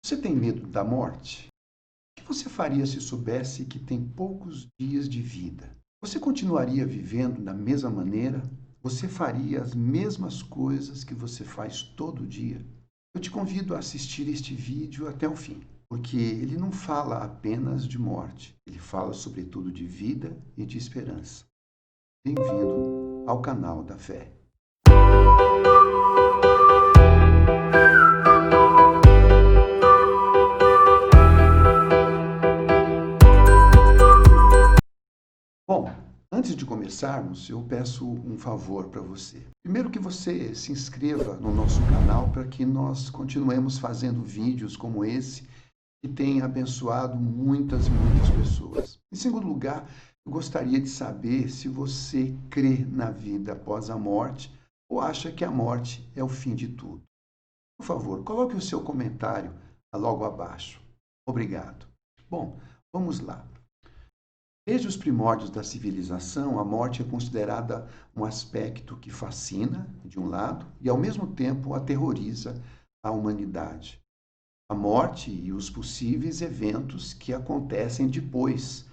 Você tem medo da morte? O que você faria se soubesse que tem poucos dias de vida? Você continuaria vivendo da mesma maneira? Você faria as mesmas coisas que você faz todo dia? Eu te convido a assistir este vídeo até o fim, porque ele não fala apenas de morte, ele fala sobretudo de vida e de esperança. Bem-vindo ao canal da Fé. Bom, antes de começarmos, eu peço um favor para você. Primeiro que você se inscreva no nosso canal para que nós continuemos fazendo vídeos como esse que tem abençoado muitas e muitas pessoas. Em segundo lugar, eu gostaria de saber se você crê na vida após a morte ou acha que a morte é o fim de tudo. Por favor, coloque o seu comentário logo abaixo. Obrigado. Bom, vamos lá. Desde os primórdios da civilização, a morte é considerada um aspecto que fascina, de um lado, e ao mesmo tempo aterroriza a humanidade. A morte e os possíveis eventos que acontecem depois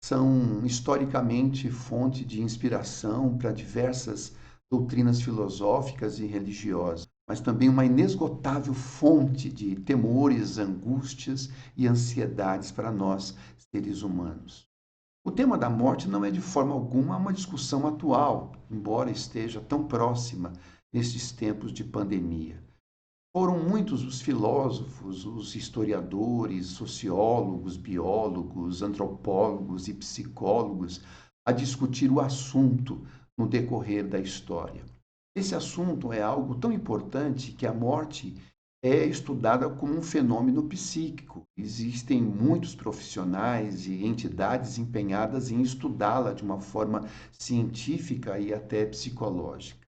são historicamente fonte de inspiração para diversas doutrinas filosóficas e religiosas, mas também uma inesgotável fonte de temores, angústias e ansiedades para nós, seres humanos. O tema da morte não é de forma alguma uma discussão atual, embora esteja tão próxima nesses tempos de pandemia. Foram muitos os filósofos, os historiadores, sociólogos, biólogos, antropólogos e psicólogos a discutir o assunto no decorrer da história. Esse assunto é algo tão importante que a morte é estudada como um fenômeno psíquico. Existem muitos profissionais e entidades empenhadas em estudá-la de uma forma científica e até psicológica.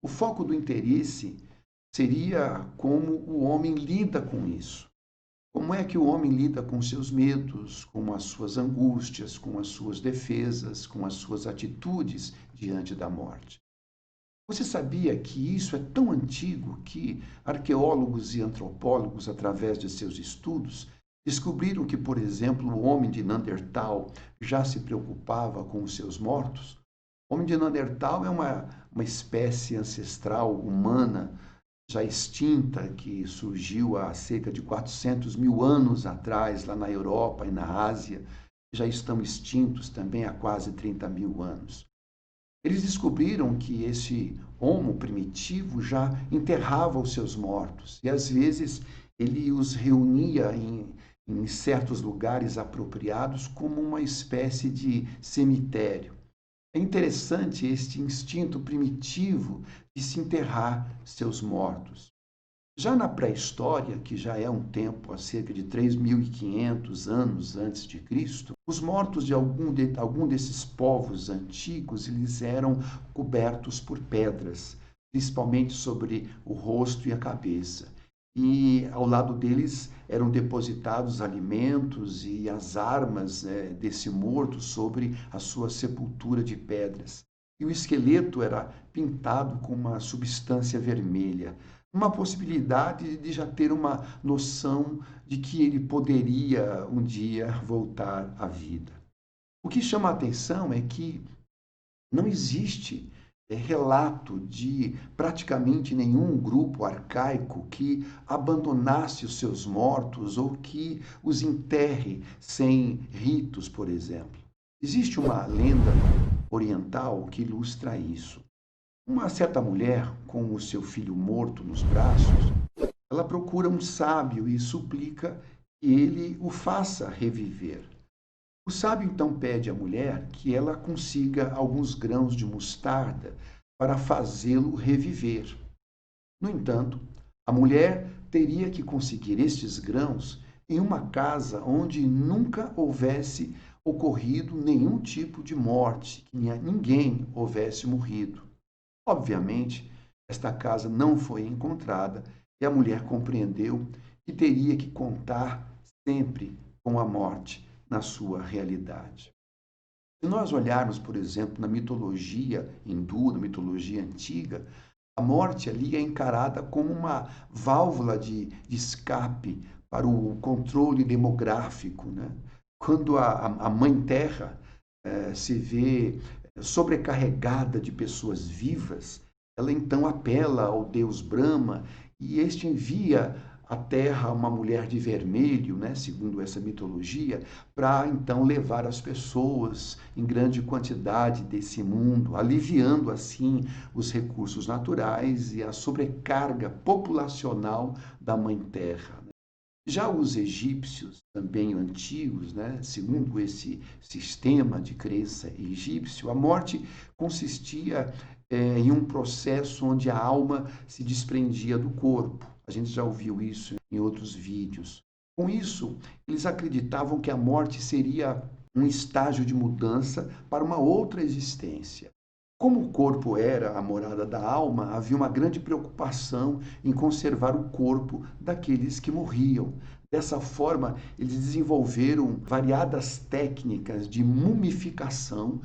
O foco do interesse seria como o homem lida com isso. Como é que o homem lida com seus medos, com as suas angústias, com as suas defesas, com as suas atitudes diante da morte? Você sabia que isso é tão antigo que arqueólogos e antropólogos, através de seus estudos, descobriram que, por exemplo, o homem de Neandertal já se preocupava com os seus mortos? O homem de Neandertal é uma espécie ancestral humana já extinta que surgiu há cerca de 400 mil anos atrás, lá na Europa e na Ásia. Já estão extintos também há quase 30 mil anos. Eles descobriram que esse homo primitivo já enterrava os seus mortos e, às vezes, ele os reunia em certos lugares apropriados como uma espécie de cemitério. É interessante este instinto primitivo de se enterrar seus mortos. Já na pré-história, que já é um tempo há cerca de 3.500 anos antes de Cristo, os mortos de algum desses povos antigos, eles eram cobertos por pedras, principalmente sobre o rosto e a cabeça. E ao lado deles eram depositados alimentos e as armas desse morto sobre a sua sepultura de pedras. E o esqueleto era pintado com uma substância vermelha, uma possibilidade de já ter uma noção de que ele poderia um dia voltar à vida. O que chama a atenção é que não existe relato de praticamente nenhum grupo arcaico que abandonasse os seus mortos ou que os enterre sem ritos, por exemplo. Existe uma lenda oriental que ilustra isso. Uma certa mulher, com o seu filho morto nos braços, ela procura um sábio e suplica que ele o faça reviver. O sábio então pede à mulher que ela consiga alguns grãos de mostarda para fazê-lo reviver. No entanto, a mulher teria que conseguir estes grãos em uma casa onde nunca houvesse ocorrido nenhum tipo de morte, que ninguém houvesse morrido. Obviamente, esta casa não foi encontrada e a mulher compreendeu que teria que contar sempre com a morte na sua realidade. Se nós olharmos, por exemplo, na mitologia hindu, na mitologia antiga, a morte ali é encarada como uma válvula de escape para o controle demográfico, né? Quando a Mãe Terra se vê sobrecarregada de pessoas vivas, ela então apela ao deus Brahma e este envia à Terra uma mulher de vermelho, né, segundo essa mitologia, para então levar as pessoas em grande quantidade desse mundo, aliviando assim os recursos naturais e a sobrecarga populacional da Mãe Terra. Já os egípcios, também antigos, né, segundo esse sistema de crença egípcio, a morte consistia em um processo onde a alma se desprendia do corpo. A gente já ouviu isso em outros vídeos. Com isso, eles acreditavam que a morte seria um estágio de mudança para uma outra existência. Como o corpo era a morada da alma, havia uma grande preocupação em conservar o corpo daqueles que morriam. Dessa forma, eles desenvolveram variadas técnicas de mumificação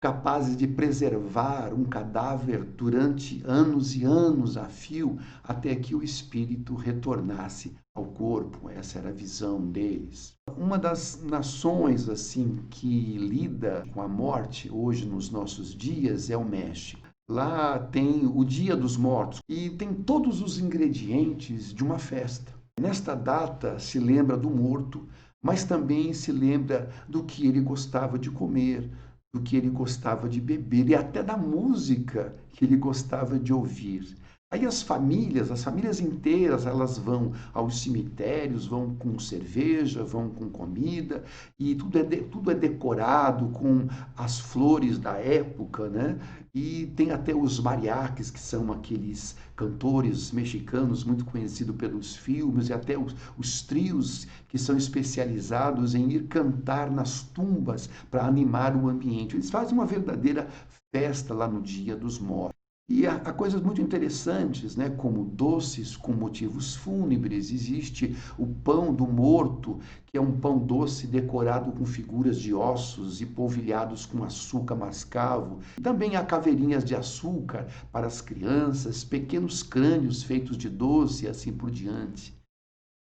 capazes de preservar um cadáver durante anos e anos a fio, até que o espírito retornasse ao corpo. Essa era a visão deles. Uma das nações assim que lida com a morte hoje nos nossos dias é o México. Lá tem o Dia dos Mortos e tem todos os ingredientes de uma festa. Nesta data se lembra do morto, mas também se lembra do que ele gostava de comer, do que ele gostava de beber e até da música que ele gostava de ouvir. Aí as famílias inteiras, elas vão aos cemitérios, vão com cerveja, vão com comida, e tudo é decorado com as flores da época, né? E tem até os mariachis, que são aqueles cantores mexicanos muito conhecidos pelos filmes, e até os trios que são especializados em ir cantar nas tumbas para animar o ambiente. Eles fazem uma verdadeira festa lá no Dia dos Mortos. E há coisas muito interessantes, né? Como doces com motivos fúnebres. Existe o pão do morto, que é um pão doce decorado com figuras de ossos e polvilhados com açúcar mascavo. Também há caveirinhas de açúcar para as crianças, pequenos crânios feitos de doce e assim por diante.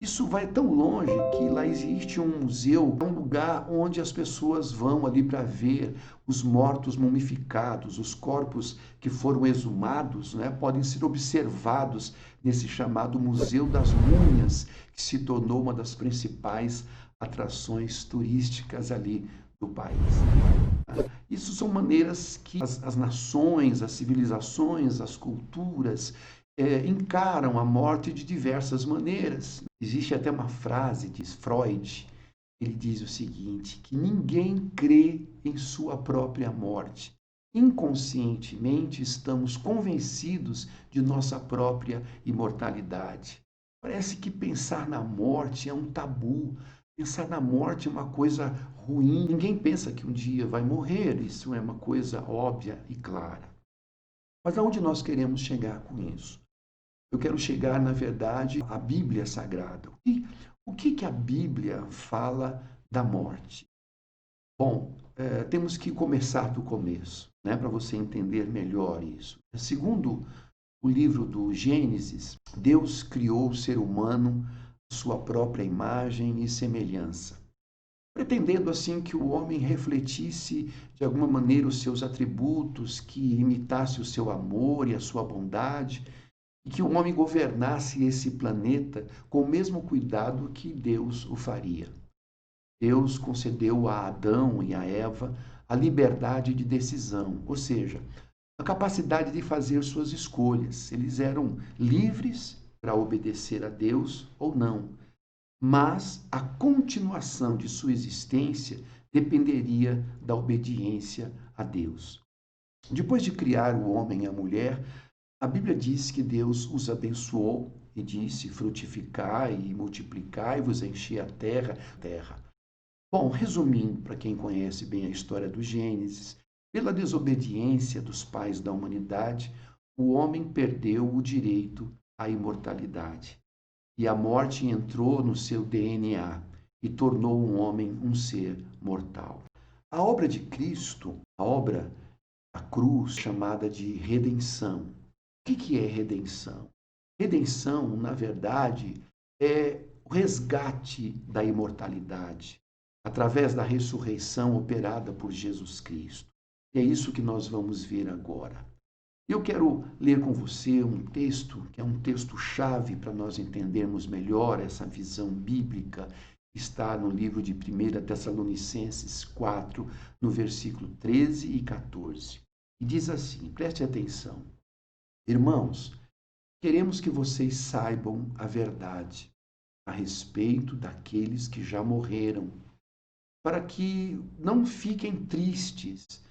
Isso vai tão longe que lá existe um museu, um lugar onde as pessoas vão ali para ver os mortos mumificados, os corpos que foram exumados, né, podem ser observados nesse chamado Museu das Múmias, que se tornou uma das principais atrações turísticas ali do país. Isso são maneiras que as nações, as civilizações, as culturas encaram a morte de diversas maneiras. Existe até uma frase de Freud, ele diz o seguinte, que ninguém crê em sua própria morte. Inconscientemente estamos convencidos de nossa própria imortalidade. Parece que pensar na morte é um tabu. Pensar na morte é uma coisa ruim. Ninguém pensa que um dia vai morrer. Isso é uma coisa óbvia e clara. Mas aonde nós queremos chegar com isso? Eu quero chegar, na verdade, à Bíblia Sagrada. O que a Bíblia fala da morte? Bom, temos que começar do começo, né, para você entender melhor isso. Segundo o livro do Gênesis, Deus criou o ser humano à sua própria imagem e semelhança, pretendendo assim que o homem refletisse de alguma maneira os seus atributos, que imitasse o seu amor e a sua bondade, e que o homem governasse esse planeta com o mesmo cuidado que Deus o faria. Deus concedeu a Adão e a Eva a liberdade de decisão, ou seja, a capacidade de fazer suas escolhas. Eles eram livres para obedecer a Deus ou não, mas a continuação de sua existência dependeria da obediência a Deus. Depois de criar o homem e a mulher, a Bíblia diz que Deus os abençoou e disse: frutificai e multiplicai-vos, enchei a terra. Bom, resumindo, para quem conhece bem a história do Gênesis, pela desobediência dos pais da humanidade, o homem perdeu o direito à imortalidade. E a morte entrou no seu DNA e tornou o homem um ser mortal. A obra de Cristo, a obra da cruz, chamada de redenção. O que é redenção? Redenção, na verdade, é o resgate da imortalidade, através da ressurreição operada por Jesus Cristo. E é isso que nós vamos ver agora. Eu quero ler com você um texto, que é um texto-chave para nós entendermos melhor essa visão bíblica, que está no livro de 1 Tessalonicenses 4, no versículo 13 e 14. E diz assim, preste atenção. Irmãos, queremos que vocês saibam a verdade a respeito daqueles que já morreram, para que não fiquem tristes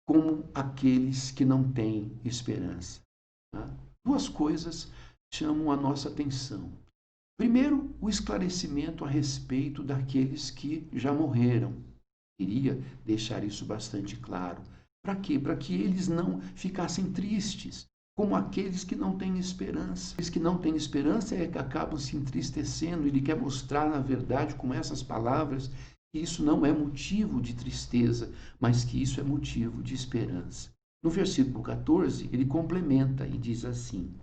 como aqueles que não têm esperança. Tá? Duas coisas chamam a nossa atenção. Primeiro, o esclarecimento a respeito daqueles que já morreram. Queria deixar isso bastante claro. Para quê? Para que eles não ficassem tristes, como aqueles que não têm esperança. Aqueles que não têm esperança é que acabam se entristecendo. Ele quer mostrar, na verdade, com essas palavras, que isso não é motivo de tristeza, mas que isso é motivo de esperança. No versículo 14, ele complementa e diz assim: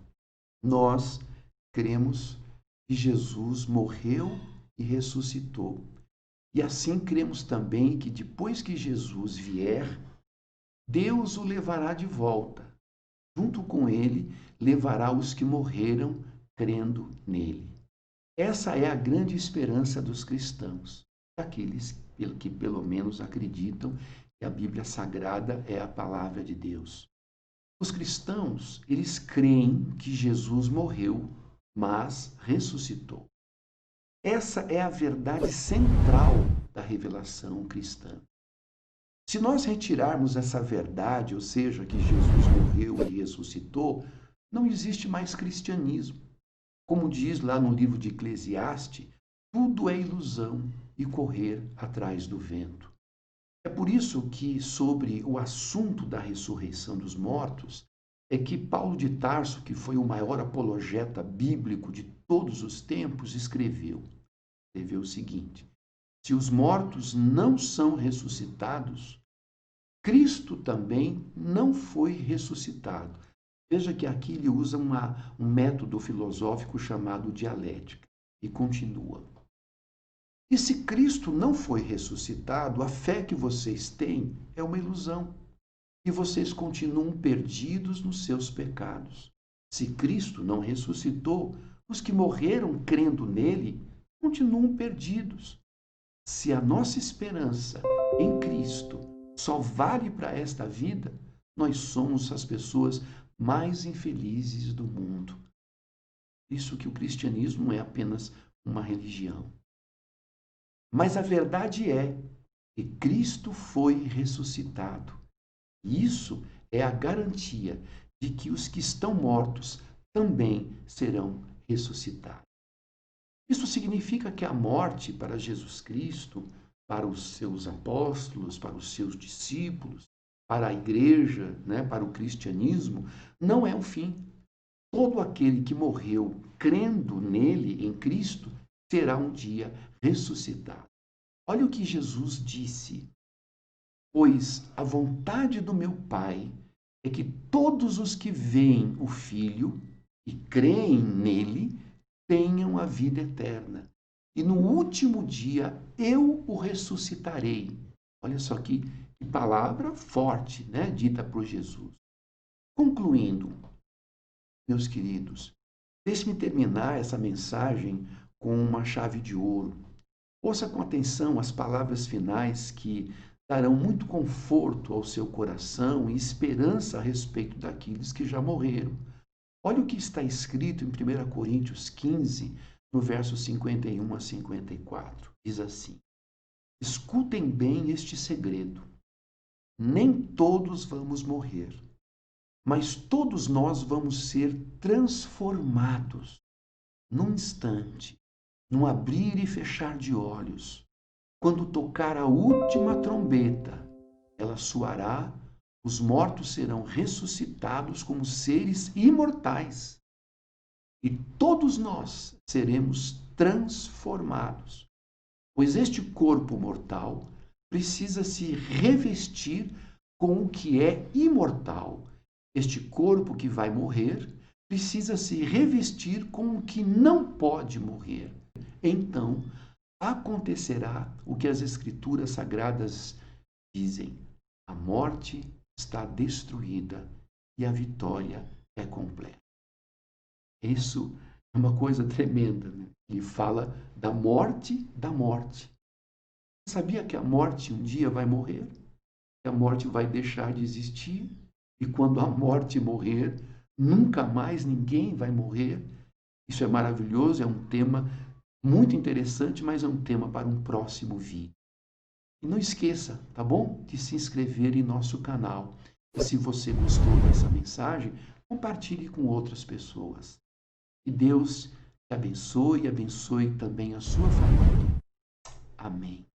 nós cremos que Jesus morreu e ressuscitou. E assim cremos também que depois que Jesus vier, Deus o levará de volta. Junto com ele, levará os que morreram crendo nele. Essa é a grande esperança dos cristãos, daqueles que pelo menos acreditam que a Bíblia Sagrada é a palavra de Deus. Os cristãos, eles creem que Jesus morreu, mas ressuscitou. Essa é a verdade central da revelação cristã. Se nós retirarmos essa verdade, ou seja, que Jesus morreu e ressuscitou, não existe mais cristianismo. Como diz lá no livro de Eclesiastes, tudo é ilusão e correr atrás do vento. É por isso que, sobre o assunto da ressurreição dos mortos, é que Paulo de Tarso, que foi o maior apologeta bíblico de todos os tempos, escreveu o seguinte: se os mortos não são ressuscitados, Cristo também não foi ressuscitado. Veja que aqui ele usa um método filosófico chamado dialética e continua. E se Cristo não foi ressuscitado, a fé que vocês têm é uma ilusão e vocês continuam perdidos nos seus pecados. Se Cristo não ressuscitou, os que morreram crendo nele continuam perdidos. Se a nossa esperança em Cristo só vale para esta vida, nós somos as pessoas mais infelizes do mundo. Isso que o cristianismo não é apenas uma religião. Mas a verdade é que Cristo foi ressuscitado. E isso é a garantia de que os que estão mortos também serão ressuscitados. Isso significa que a morte para Jesus Cristo, para os seus apóstolos, para os seus discípulos, para a igreja, para o cristianismo, não é o fim. Todo aquele que morreu crendo nele, em Cristo, será um dia ressuscitado. Olha o que Jesus disse: pois a vontade do meu Pai é que todos os que veem o Filho e creem nele tenham a vida eterna. E no último dia eu o ressuscitarei. Olha só que palavra forte, dita por Jesus. Concluindo, meus queridos, deixe-me terminar essa mensagem com uma chave de ouro. Ouça com atenção as palavras finais que darão muito conforto ao seu coração e esperança a respeito daqueles que já morreram. Olha o que está escrito em 1 Coríntios 15, no verso 51 a 54. Diz assim: escutem bem este segredo. Nem todos vamos morrer, mas todos nós vamos ser transformados num instante, num abrir e fechar de olhos. Quando tocar a última trombeta, ela soará, os mortos serão ressuscitados como seres imortais. E todos nós seremos transformados, pois este corpo mortal precisa se revestir com o que é imortal. Este corpo que vai morrer precisa se revestir com o que não pode morrer. então acontecerá o que as Escrituras Sagradas dizem: a morte está destruída e a vitória é completa. Isso é uma coisa tremenda, né? Ele fala da morte da morte. Sabia que a morte um dia vai morrer? Que a morte vai deixar de existir? E quando a morte morrer, nunca mais ninguém vai morrer? Isso é maravilhoso, é um tema muito interessante, mas é um tema para um próximo vídeo. E não esqueça, tá bom? De se inscrever em nosso canal. E se você gostou dessa mensagem, compartilhe com outras pessoas. Que Deus te abençoe e abençoe também a sua família. Amém.